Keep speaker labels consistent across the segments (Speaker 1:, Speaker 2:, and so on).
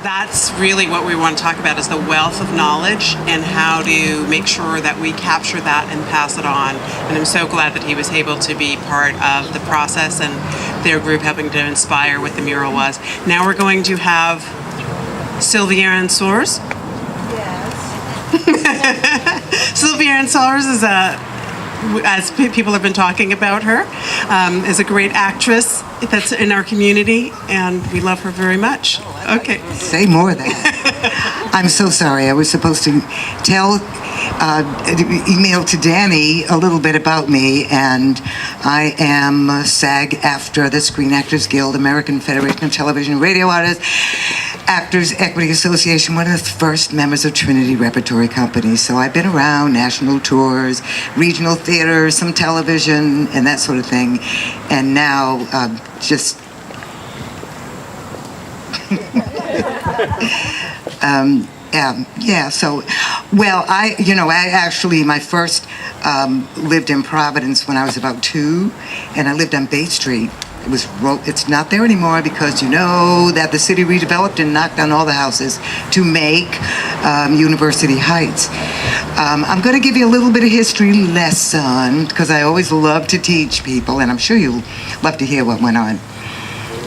Speaker 1: that's really what we want to talk about, is the wealth of knowledge and how to make sure that we capture that and pass it on. And I'm so glad that he was able to be part of the process and their group helping to inspire what the mural was. Now we're going to have Sylvia and Soares.
Speaker 2: Yes.
Speaker 1: Sylvia and Soares is as people have been talking about her, is a great actress that's in our community, and we love her very much. Okay.
Speaker 3: Say more of that. I'm so sorry. I was supposed to email to Danny a little bit about me, and I am SAG-AFTRA, the Screen Actors Guild, American Federation of Television and Radio Artists, Actors Equity Association, one of the first members of Trinity Repertory Company. So I've been around national tours, regional theater, some television, and that sort of thing. And now just... so, well, I actually, my first lived in Providence when I was about 2, and I lived on Bay Street. It's not there anymore because you know that the city redeveloped and knocked down all the houses to make University Heights. I'm going to give you a little bit of history lesson because I always love to teach people, and I'm sure you'll love to hear what went on.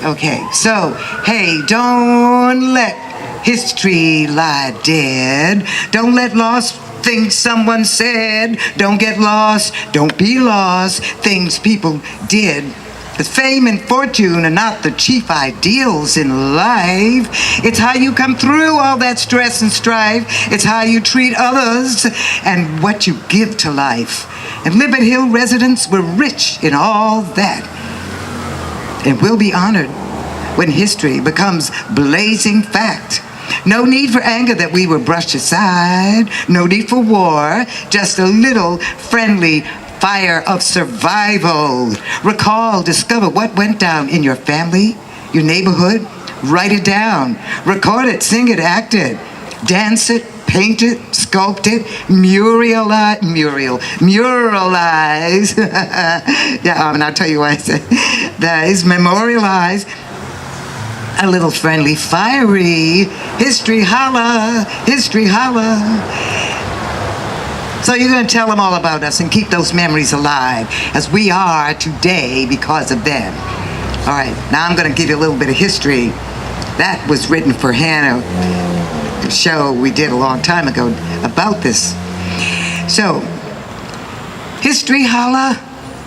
Speaker 3: Okay, so, hey, don't let history lie dead. Don't let lost things someone said. Don't get lost. Don't be lost. Things people did. But fame and fortune are not the chief ideals in life. It's how you come through all that stress and strife. It's how you treat others and what you give to life. And Libet Hill residents were rich in all that. And will be honored when history becomes blazing fact. No need for anger that we were brushed aside. No need for war, just a little friendly fire of survival. Recall, discover what went down in your family, your neighborhood. Write it down. Record it, sing it, act it. Dance it, paint it, sculpt it, muralize. Yeah, and I'll tell you why I said that is memorialize. A little friendly, fiery history holla, history holla. So you're going to tell them all about us and keep those memories alive as we are today because of them. All right, now I'm going to give you a little bit of history. That was written for Hannah, the show we did a long time ago about this. So, history holla.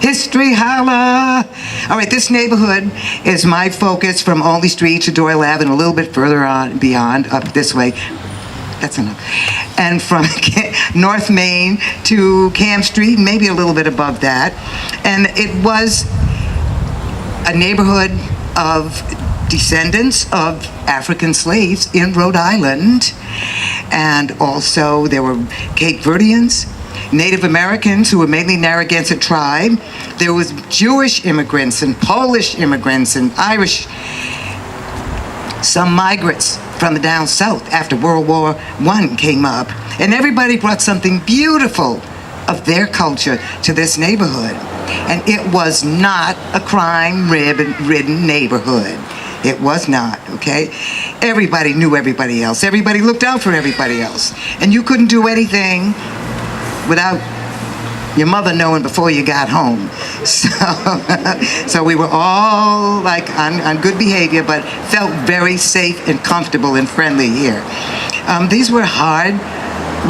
Speaker 3: History holla. All right, this neighborhood is my focus from Olney Street to Doyle Ave and a little bit further on beyond, up this way. That's enough. And from North Main to Camp Street, maybe a little bit above that. And it was a neighborhood of descendants of African slaves in Rhode Island. And also there were Cape Verdeans, Native Americans who were mainly Narragansett tribe. There was Jewish immigrants and Polish immigrants and Irish, some migrants from the down south after World War I came up. And everybody brought something beautiful of their culture to this neighborhood. And it was not a crime-ridden neighborhood. It was not, okay? Everybody knew everybody else. Everybody looked out for everybody else. And you couldn't do anything without your mother knowing before you got home. So we were all like on good behavior, but felt very safe and comfortable and friendly here. These were hard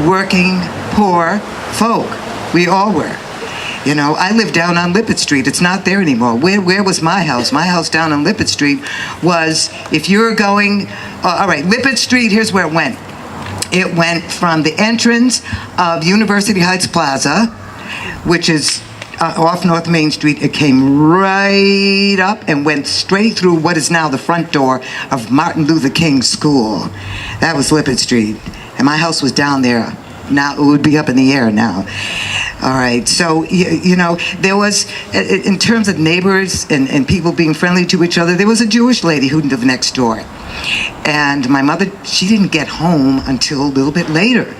Speaker 3: working, poor folk. We all were. You know, I lived down on Lippett Street. It's not there anymore. Where was my house? My house down on Lippett Street was, if you're going, all right, Lippett Street, here's where it went. It went from the entrance of University Heights Plaza, which is off North Main Street. It came right up and went straight through what is now the front door of Martin Luther King School. That was Lippett Street. And my house was down there. Now it would be up in the air now. All right, so there was, in terms of neighbors and people being friendly to each other, there was a Jewish lady who lived next door. And my mother, she didn't get home until a little bit later.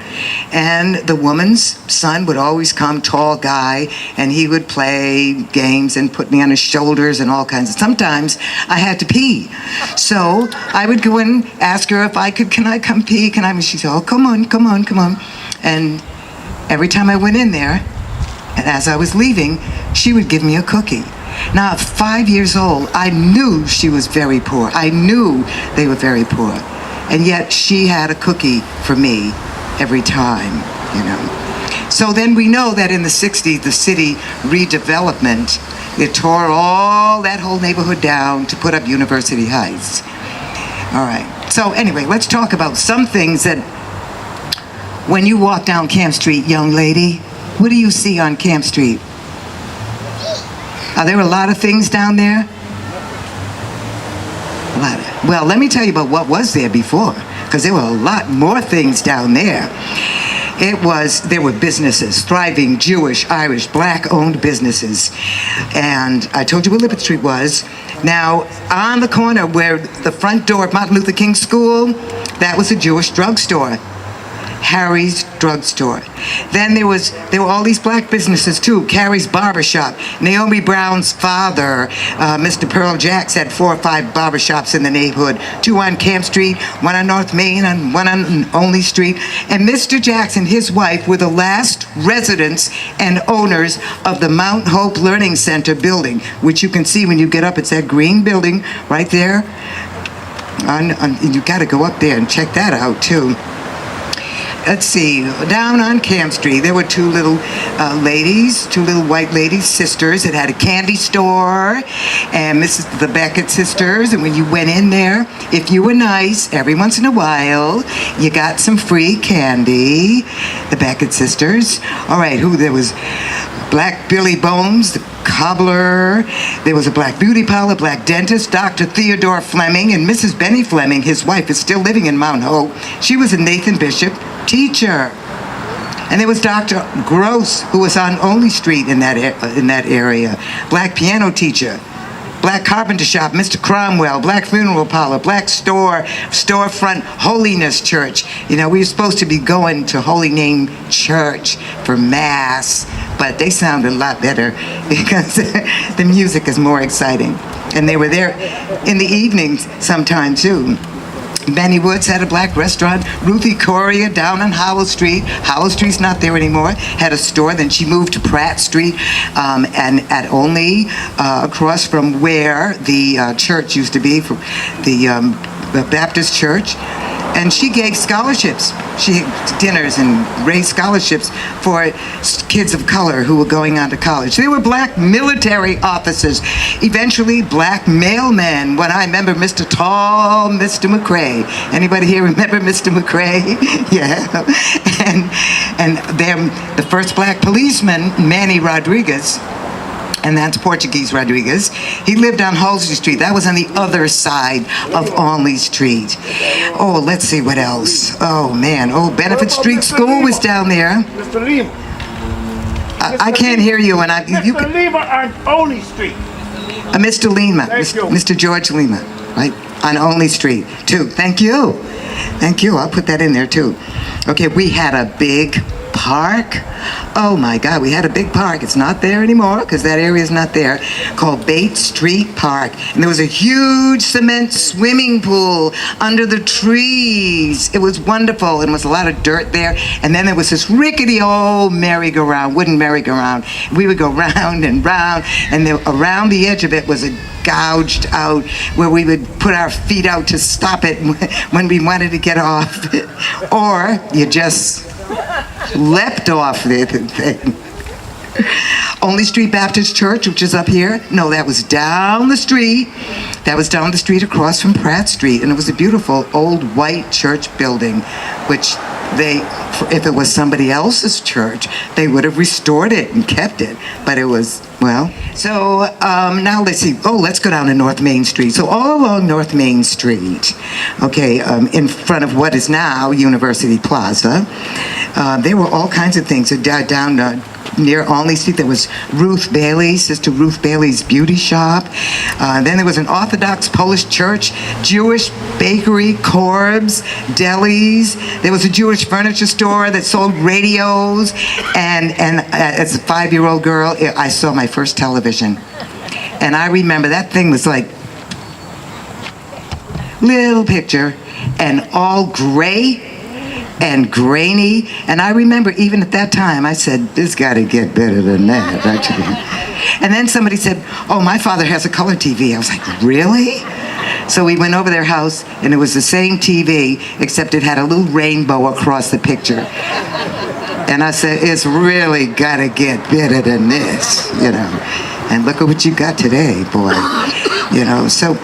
Speaker 3: And the woman's son would always come, tall guy, and he would play games and put me on his shoulders and all kinds of. Sometimes I had to pee. So I would go and ask her if can I come pee? She said, oh, come on. And every time I went in there, and as I was leaving, she would give me a cookie. Now, at 5 years old, I knew she was very poor. I knew they were very poor. And yet she had a cookie for me every time, So then we know that in the 60s, the city redevelopment, it tore that whole neighborhood down to put up University Heights. All right. So anyway, let's talk about some things that when you walk down Camp Street, young lady, what do you see on Camp Street? Are there a lot of things down there? Well, let me tell you about what was there before, because there were a lot more things down there. There were businesses, thriving Jewish, Irish, black-owned businesses. And I told you where Lippert Street was. Now, on the corner where the front door of Martin Luther King School, that was a Jewish drugstore. Harry's Drugstore. Then there were all these black businesses too. Carrie's Barbershop. Naomi Brown's father, Mr. Pearl Jacks, had 4 or 5 barbershops in the neighborhood. 2 on Camp Street, 1 on North Main, and 1 on Only Street. And Mr. Jacks and his wife were the last residents and owners of the Mt Hope Learning Center building, which you can see when you get up. It's that green building right there. You got to go up there and check that out too. Let's see, down on Camp Street, there were 2 little ladies, 2 little white ladies, sisters, that had a candy store, and the Beckett sisters, and when you went in there, if you were nice, every once in a while, you got some free candy. The Beckett sisters. All right, there was Black Billy Bones, the cobbler. There was a black beauty parlor, black dentist, Dr. Theodore Fleming, and Mrs. Benny Fleming, his wife, is still living in Mt. Hope. She was a Nathan Bishop teacher. And there was Dr. Gross, who was on Only Street in that area. Black piano teacher. Black carpenter shop, Mr. Cromwell. Black funeral parlor, black storefront, Holiness Church. We were supposed to be going to Holy Name Church for Mass, but they sound a lot better because the music is more exciting. And they were there in the evenings sometime too. Benny Woods had a black restaurant. Ruthie Correa down on Howell Street. Howell Street's not there anymore. Had a store. Then she moved to Pratt Street, and at Only across from where the church used to be, from the Baptist Church. And she gave scholarships. She had dinners and raised scholarships for kids of color who were going on to college. There were black military officers, eventually black mailmen. When I remember Mr. Tall, Mr. McCrae. Anybody here remember Mr. McCrae? Yeah. And then the first black policeman, Manny Rodriguez, and that's Portuguese Rodriguez. He lived on Halsey Street. That was on the other side of Only Street. Oh, let's see what else. Oh, man. Oh, Benefit Street School was down there.
Speaker 2: Mr. Lima.
Speaker 3: I can't hear you.
Speaker 2: Mr. Lima on Only Street.
Speaker 3: Mr. Lima.
Speaker 2: Thank you.
Speaker 3: Mr. George Lima, right? On Only Street, too. Thank you. Thank you. I'll put that in there, too. Okay, we had a big park. Oh my God, we had a big park. It's not there anymore because that area is not there, called Bates Street Park. And there was a huge cement swimming pool under the trees. It was wonderful, and there was a lot of dirt there. And then there was this rickety old merry-go-round, wooden merry-go-round. We would go round and round, and around the edge of it was a gouged out where we would put our feet out to stop it when we wanted to get off. Or you just leapt off the thing. Only Street Baptist Church, which is up here. No, that was down the street. That was down the street across from Pratt Street. And it was a beautiful old white church building, which if it was somebody else's church, they would have restored it and kept it. But it was, well. So now let's see. Oh, let's go down to North Main Street. So all along North Main Street, okay, in front of what is now University Plaza, there were all kinds of things. Down near Olney Street, there was Ruth Bailey, Sister Ruth Bailey's beauty shop. Then there was an Orthodox Polish church, Jewish bakery, Corb's, delis. There was a Jewish furniture store that sold radios. And as a 5-year-old girl, I saw my first television. And I remember that thing was like little picture and all gray and grainy. And I remember even at that time, I said, this got to get better than that, actually. And then somebody said, oh, my father has a color TV. I was like, really? So we went over their house, and it was the same TV, except it had a little rainbow across the picture. And I said, it's really got to get better than this, you know. And look at what you got today, boy. You know, so,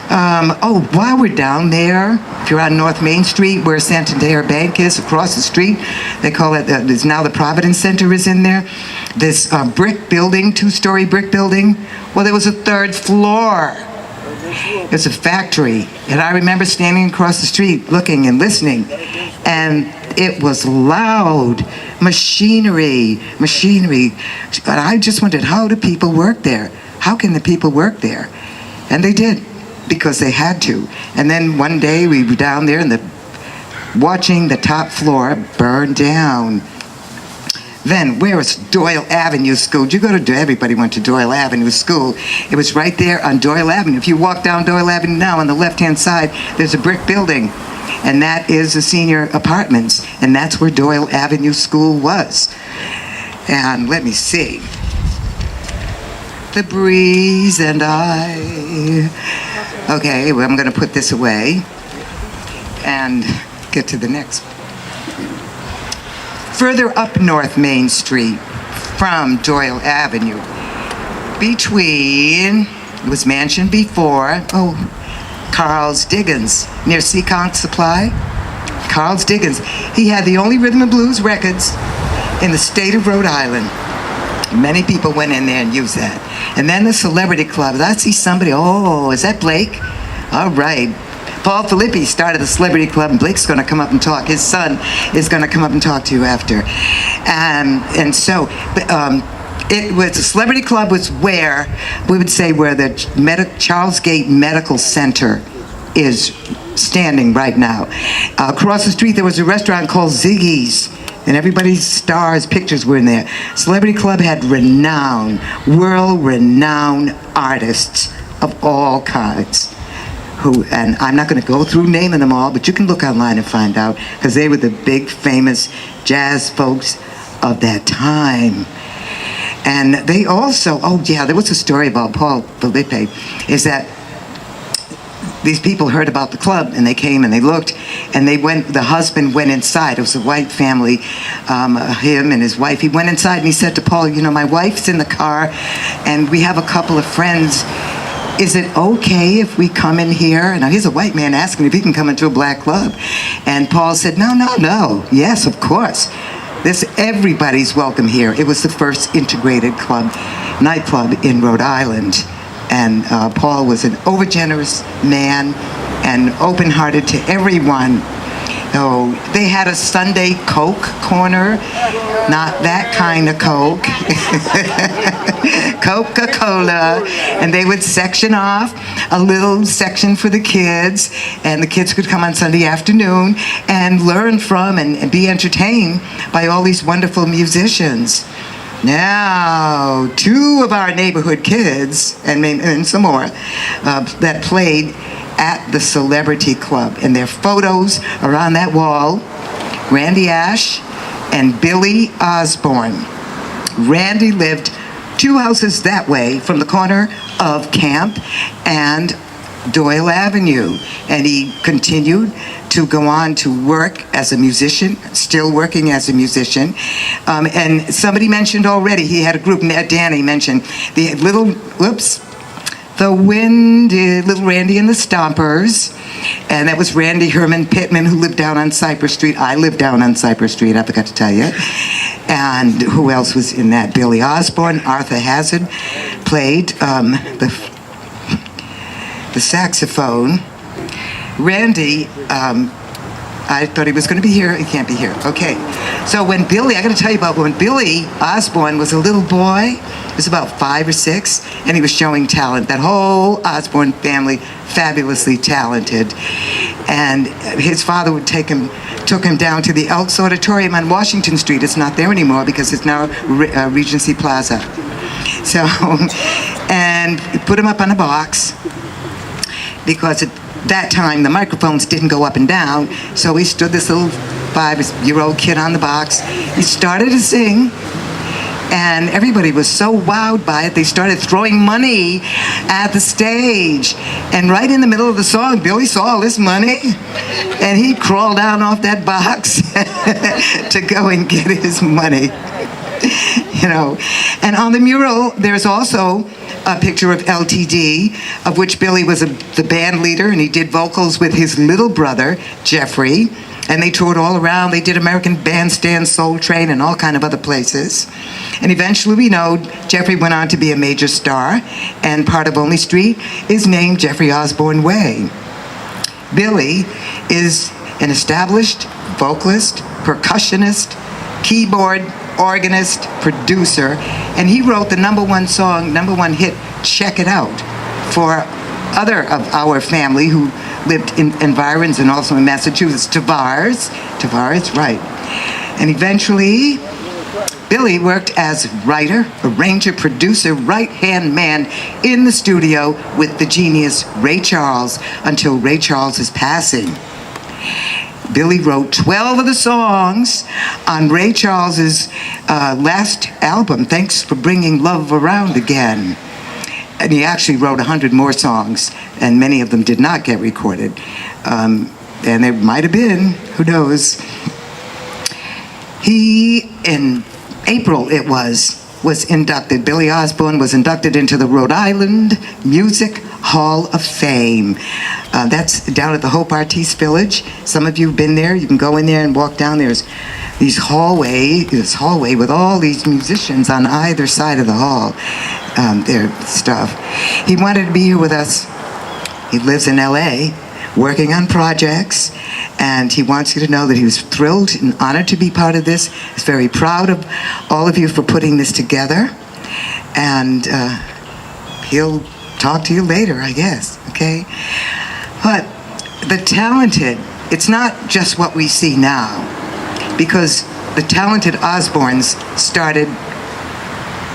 Speaker 3: while we're down there, if you're on North Main Street where Santander Bank is, across the street, they call it, there's now the Providence Center is in there. This brick building, 2-story brick building, well, there was a 3rd floor. It was a factory. And I remember standing across the street looking and listening, and it was loud. Machinery. But I just wondered, how do people work there? How can the people work there? And they did, because they had to. And then one day we were down there and watching the top floor burn down. Then, where was Doyle Avenue School? Did you go to everybody went to Doyle Avenue School. It was right there on Doyle Avenue. If you walk down Doyle Avenue now, on the left-hand side, there's a brick building. And that is the senior apartments. And that's where Doyle Avenue School was. And let me see. The breeze and I. Okay, well, I'm going to put this away and get to the next. Further up North Main Street from Doyle Avenue, between, it was mentioned before, Carl's Diggins, near Seekonk Supply. Carl's Diggins. He had the only rhythm and blues records in the state of Rhode Island. Many people went in there and used that. And then the Celebrity Club. I see somebody, is that Blake? All right. Paul Filippi started the Celebrity Club, and Blake's going to come up and talk. His son is going to come up and talk to you after. And so it was, the Celebrity Club was where, we would say, where the Charles Gate Medical Center is standing right now. Across the street, there was a restaurant called Ziggy's, and everybody's stars' pictures were in there. Celebrity Club had world-renowned artists of all kinds. And I'm not going to go through naming them all, but you can look online and find out, because they were the big, famous jazz folks of that time. And they also, there was a story about Paul Filippi, is that these people heard about the club, and they came and they looked, and the husband went inside. It was a white family, him and his wife. He went inside and he said to Paul, my wife's in the car, and we have a couple of friends. Is it okay if we come in here? Now, here's a white man asking if he can come into a black club. And Paul said, no. Yes, of course. Everybody's welcome here. It was the first integrated nightclub in Rhode Island. And Paul was an overgenerous man and open-hearted to everyone. Oh, they had a Sunday Coke corner, not that kind of Coke, Coca-Cola, and they would section off a little section for the kids, and the kids could come on Sunday afternoon and learn from and be entertained by all these wonderful musicians. Now, 2 of our neighborhood kids, and some more, that played at the Celebrity Club, and their photos are on that wall. Randy Ash and Billy Osborne. Randy lived 2 houses that way from the corner of Camp and Doyle Avenue, and he continued to go on to work as a musician, still working as a musician. And somebody mentioned already, he had a group, Danny mentioned, Little Randy and the Stompers, and that was Randy Herman Pittman, who lived down on Cypress Street. I lived down on Cypress Street, I forgot to tell you. And who else was in that? Billy Osborne, Arthur Hazard played the saxophone. Randy I thought he was going to be here. He can't be here. Okay. So when Billy, I got to tell you about when Billy Osborne was a little boy, he was about 5 or 6, and he was showing talent. That whole Osborne family, fabulously talented. And his father took him down to the Elks Auditorium on Washington Street. It's not there anymore because it's now Regency Plaza. So, and put him up on a box because at that time the microphones didn't go up and down. So he stood this little 5-year-old kid on the box. He started to sing. And everybody was so wowed by it, they started throwing money at the stage. And right in the middle of the song, Billy saw all this money, and he crawled down off that box to go and get his money. You know, and on the mural, there's also a picture of LTD, of which Billy was the band leader, and he did vocals with his little brother, Jeffrey. And they toured all around. They did American Bandstand, Soul Train, and all kind of other places. And eventually, we know, Jeffrey went on to be a major star, and part of Only Street is named Jeffrey Osborne Way. Billy is an established vocalist, percussionist, keyboard, organist, producer, and he wrote the #1 hit, Check It Out, for other of our family who lived in environs and also in Massachusetts, Tavares, right. And eventually, Billy worked as writer, arranger, producer, right-hand man in the studio with the genius Ray Charles until Ray Charles's passing. Billy wrote 12 of the songs on Ray Charles's last album, Thanks for Bringing Love Around Again. And he actually wrote 100 more songs, and many of them did not get recorded. And there might have been, who knows. He, in April it was inducted, Billy Osborne was inducted into the Rhode Island Music Hall of Fame. That's down at the Hope Artiste Village. Some of you have been there. You can go in there and walk down. There's this hallway with all these musicians on either side of the hall. Their stuff. He wanted to be here with us. He lives in LA, working on projects, and he wants you to know that he was thrilled and honored to be part of this. He's very proud of all of you for putting this together, and he'll talk to you later, I guess, okay? But the talented, it's not just what we see now, because the talented Osbournes started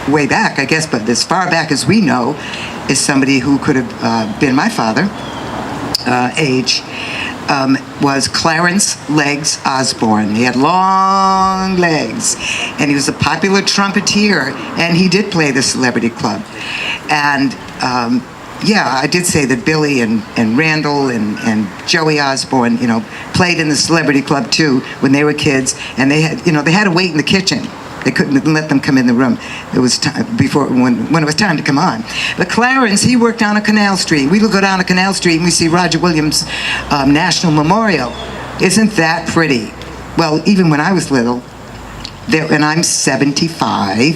Speaker 3: way back, I guess, but as far back as we know, is somebody who could have been my father, age, was Clarence Legs Osborne. He had long legs, and he was a popular trumpeter, and he did play the Celebrity Club. And I did say that Billy and Randall and Joey Osborne, played in the Celebrity Club too when they were kids, and they had to wait in the kitchen. They couldn't let them come in the room. It was time before when it was time to come on. But Clarence, he worked down a Canal Street. We would go down a Canal Street and we see Roger Williams National Memorial. Isn't that pretty? Well, even when I was little, and I'm 75,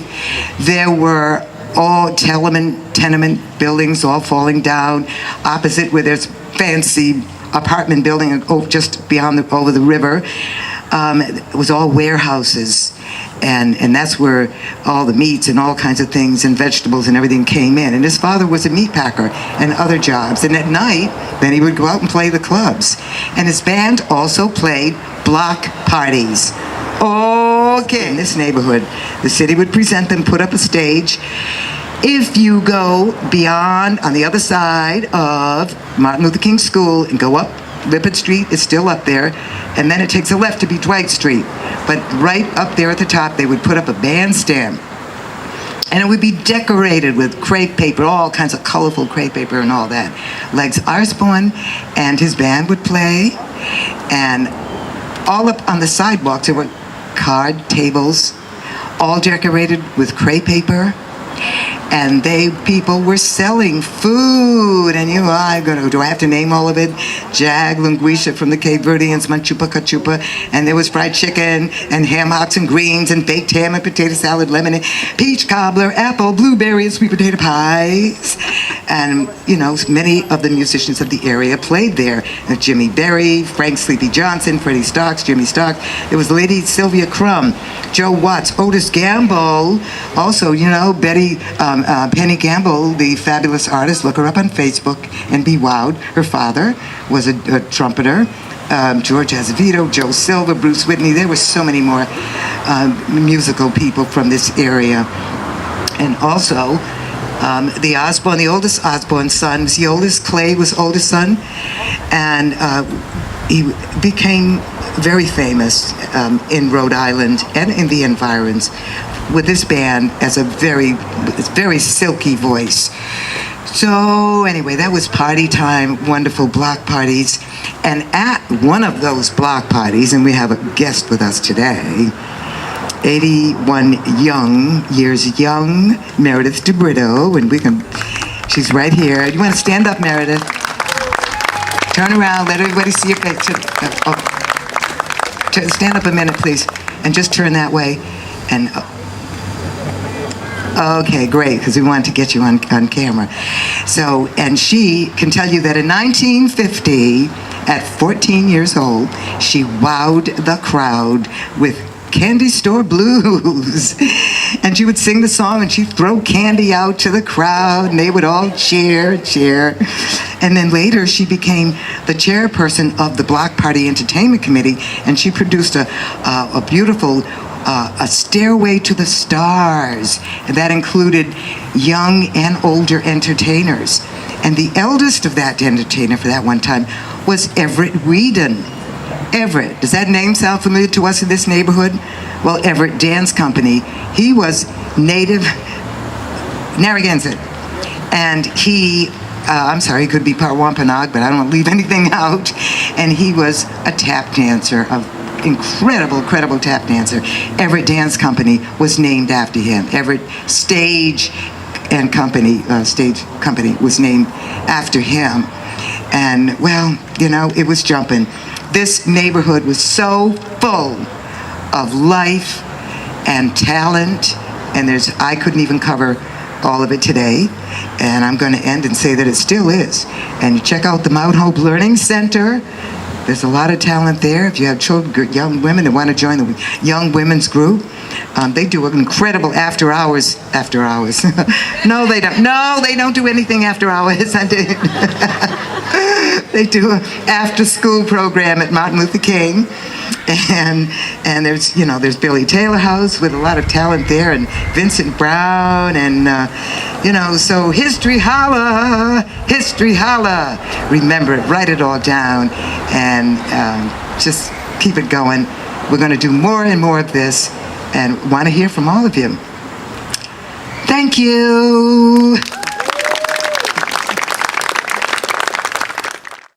Speaker 3: there were all tenement buildings all falling down opposite where there's fancy apartment building just beyond over the river. It was all warehouses, and that's where all the meats and all kinds of things and vegetables and everything came in. And his father was a meat packer and other jobs. And at night, then he would go out and play the clubs. And his band also played block parties. Okay. In this neighborhood, the city would present them, put up a stage. If you go beyond, on the other side of Martin Luther King School and go up, Lippert Street is still up there, and then it takes a left to be Dwight Street. But right up there at the top, they would put up a bandstand. And it would be decorated with crepe paper, all kinds of colorful crepe paper and all that. Legs Osborne and his band would play, and all up on the sidewalks there were card tables, all decorated with crepe paper. and people were selling food. And do I have to name all of it? Jag, linguiça from the Cape Verdeans, manchupa cachupa, and there was fried chicken and ham hocks and greens and baked ham and potato salad, lemon, peach cobbler, apple, blueberry, and sweet potato pies. And many of the musicians of the area played there. Jimmy Berry, Frank Sleepy Johnson, Freddie Starks, Jimmy Stark. There was Lady Sylvia Crum, Joe Watts, Otis Gamble. Also, Betty Penny Gamble, the fabulous artist. Look her up on Facebook and be wowed. Her father was a trumpeter. George Azevedo, Joe Silver, Bruce Whitney. There were so many more musical people from this area. And also, the oldest Osborne son was Eolus Clay, was oldest son, and he became very famous in Rhode Island and in the environs with this band as a very silky voice. So anyway, that was party time, wonderful block parties. And at one of those block parties, and we have a guest with us today, 81 years young, Meredith DeBrito, and she's right here. You want to stand up, Meredith? Turn around, let everybody see your face. Stand up a minute, please, and just turn that way. And okay, great, because we wanted to get you on camera. So, and she can tell you that in 1950, at 14 years old, she wowed the crowd with Candy Store Blues. And she would sing the song and she'd throw candy out to the crowd and they would all cheer. And then later she became the chairperson of the Block Party Entertainment Committee, and she produced a beautiful A Stairway to the Stars, and that included young and older entertainers. And the eldest of that entertainer for that one time was Everett Whedon. Everett, does that name sound familiar to us in this neighborhood? Well, Everett Dance Company, he was native Narragansett, and he could be part Wampanoag, but I don't want to leave anything out. And he was a tap dancer, incredible tap dancer. Everett Dance Company was named after him. Everett Stage Company was named after him. And well, it was jumping. This neighborhood was so full of life and talent, and I couldn't even cover all of it today, and I'm going to end and say that it still is. And you check out the Mt Hope Learning Center. There's a lot of talent there. If you have children, young women that want to join the Young Women's Group, they do an incredible after hours. No, they don't. No, they don't do anything after hours. They do an after-school program at Martin Luther King, and there's Billy Taylor House with a lot of talent there, and Vincent Brown, and so history holla. Remember it, write it all down, and just keep it going. We're going to do more and more of this, and want to hear from all of you. Thank you.